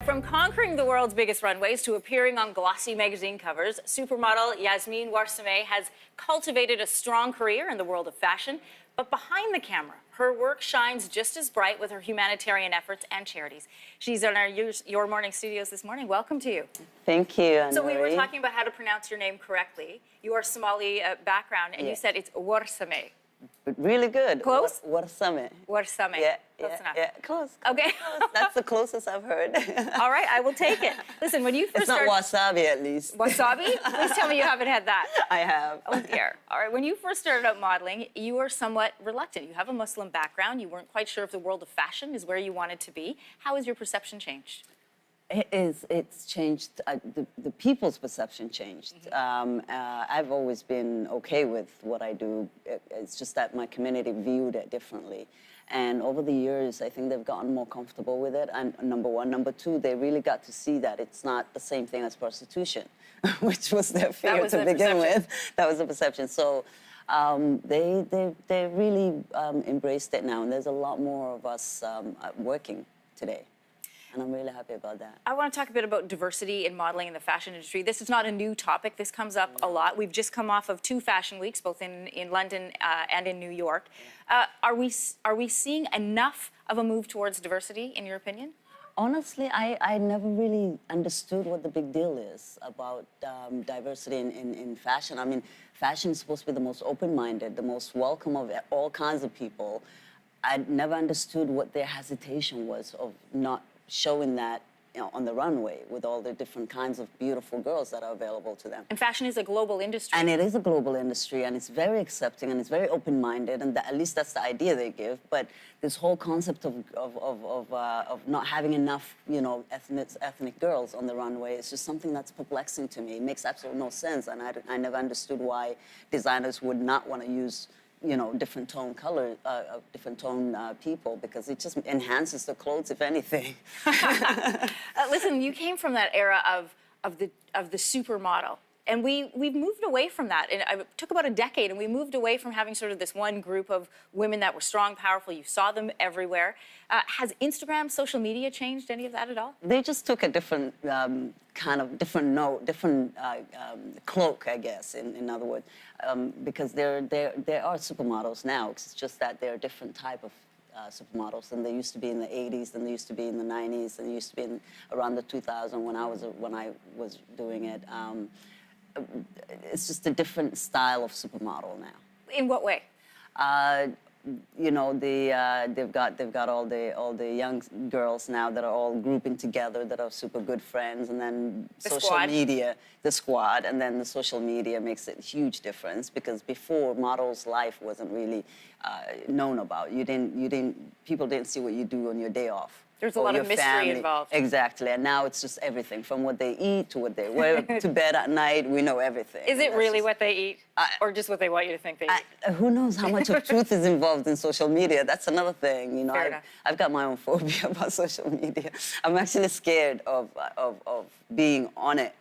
From conquering the world's biggest runways to appearing on glossy magazine covers, supermodel Yasmin Warsame has cultivated a strong career in the world of fashion. But behind the camera, her work shines just as bright with her humanitarian efforts and charities. She's in our Your Morning studios this morning. Welcome to you. Thank you, Anne-Marie. So we were talking about how to pronounce your name correctly. You are Somali background, and you said it's Warsame. Really good. Close? Warsame. Warsame. Yeah, close enough. Yeah, close. Okay. Close. That's the closest I've heard. All right, I will take it. Listen, when you first started... It's not wasabi, at least. Wasabi? Please tell me you haven't had that. I have. Oh, dear. All right, when you first started out modeling, you were somewhat reluctant. You have a Muslim background. You weren't quite sure if the world of fashion is where you wanted to be. How has your perception changed? It's changed. The people's perception changed. I've always been okay with what I do. It's just that my community viewed it differently. And over the years, I think they've gotten more comfortable with it. And number one. Number two, they really got to see that it's not the same thing as prostitution, which was their fear to begin with. That was the perception. So they really embraced it now. And there's a lot more of us working today. And I'm really happy about that. I want to talk a bit about diversity in modeling in the fashion industry. This is not a new topic. This comes up a lot. We've just come off of 2 fashion weeks, both in London and in New York. Are we seeing enough of a move towards diversity, in your opinion? Honestly, I never really understood what the big deal is about diversity in fashion. I mean, fashion is supposed to be the most open-minded, the most welcome of all kinds of people. I never understood what their hesitation was of not showing that, you know, on the runway with all the different kinds of beautiful girls that are available to them. And fashion is a global industry. And it is a global industry, and it's very accepting, and it's very open-minded, and at least that's the idea they give. But this whole concept of not having enough, you know, ethnic girls on the runway is just something that's perplexing to me. It makes absolutely no sense, and I never understood why designers would not want to use, you know, different tone color, different tone people, because it just enhances the clothes, if anything. Listen, you came from that era of the supermodel, and we've moved away from that. And it took about a decade, and we moved away from having sort of this one group of women that were strong, powerful. You saw them everywhere. Has Instagram, social media changed any of that at all? They just took a different different cloak, I guess, in other words, because there are supermodels now. It's just that they're a different type of supermodels than they used to be in the 80s, and they used to be in the 90s, and they used to be around the 2000 when I was doing it. It's just a different style of supermodel now. In what way? You know, they've got all the young girls now that are all grouping together, that are super good friends, and then the squad, and then the social media makes a huge difference, because before, models' life wasn't really known about. People didn't see what you do on your day off. There's a lot of mystery involved. Exactly, and now it's just everything, from what they eat to what they wear to bed at night. We know everything. Is it really what they eat, or just what they want you to think they eat? Who knows how much of truth is involved in social media? That's another thing, you know. I've got my own phobia about social media. I'm actually scared of being on it.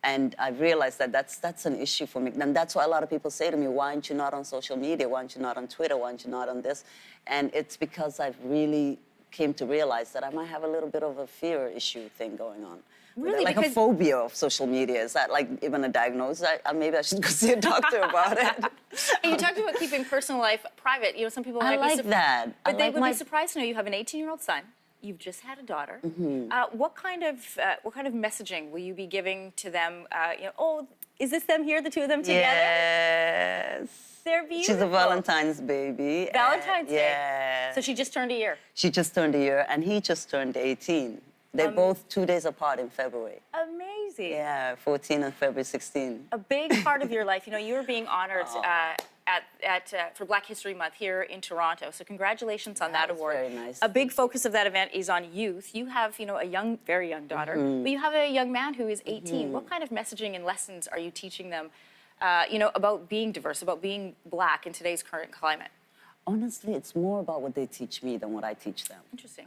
And I've realized that that's an issue for me. And that's why a lot of people say to me, why aren't you not on social media? Why aren't you not on Twitter? Why aren't you not on this? And it's because I've really came to realize that I might have a little bit of a fear issue thing going on. Really? Like a phobia of social media. Is that like even a diagnosis? Maybe I should go see a doctor about it. You talked about keeping personal life private. You know, some people might be that. But they would be surprised to know you have an 18-year-old son. You've just had a daughter. What kind of messaging will you be giving to them? You know, oh, is this them here, the two of them together? Yes. They're beautiful. She's a Valentine's baby. Valentine's Day? Yeah. So she just turned a year? She just turned a year, and he just turned 18. They're both 2 days apart in February. Amazing. Yeah, 14 and February 16. A big part of your life, you know, you were being honored for Black History Month here in Toronto. So congratulations on that award. Very nice. A big focus of that event is on youth. You have, you know, a very young daughter, but you have a young man who is 18. What kind of messaging and lessons are you teaching them, you know, about being diverse, about being Black in today's current climate? Honestly, it's more about what they teach me than what I teach them. Interesting.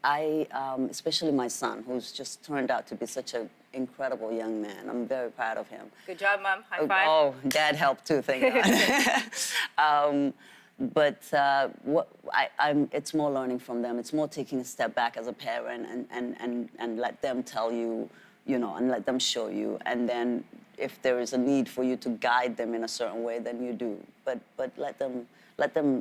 Especially my son, who's just turned out to be such an incredible young man. I'm very proud of him. Good job, Mom. High five. Oh, Dad helped too, thank God. But it's more learning from them. It's more taking a step back as a parent and let them tell you, and let them show you. And then if there is a need for you to guide them in a certain way, then you do. But let them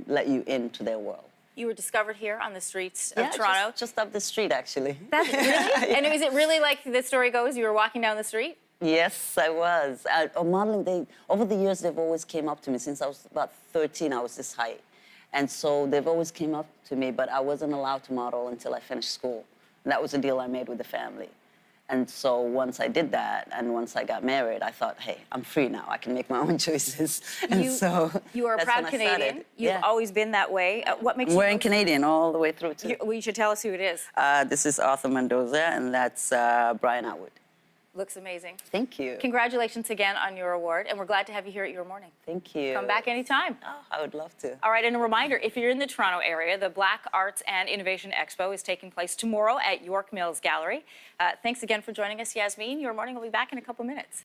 let you into their world. You were discovered here on the streets of Toronto. Just up the street, actually. That's really? And is it really like the story goes, you were walking down the street? Yes, I was. Modeling, over the years, they've always came up to me. Since I was about 13, I was this height. And so they've always came up to me, but I wasn't allowed to model until I finished school. And that was a deal I made with the family. And so once I did that, and once I got married, I thought, hey, I'm free now. I can make my own choices. And you are a proud Canadian. You've always been that way. What makes you... Wearing Canadian all the way through, too. Well, you should tell us who it is. This is Arthur Mendoza, and that's Brian Atwood. Looks amazing. Thank you. Congratulations again on your award, and we're glad to have you here at Your Morning. Thank you. Come back anytime. Oh, I would love to. All right, and a reminder, if you're in the Toronto area, the Black Arts and Innovation Expo is taking place tomorrow at York Mills Gallery. Thanks again for joining us, Yasmin. Your Morning will be back in a couple minutes.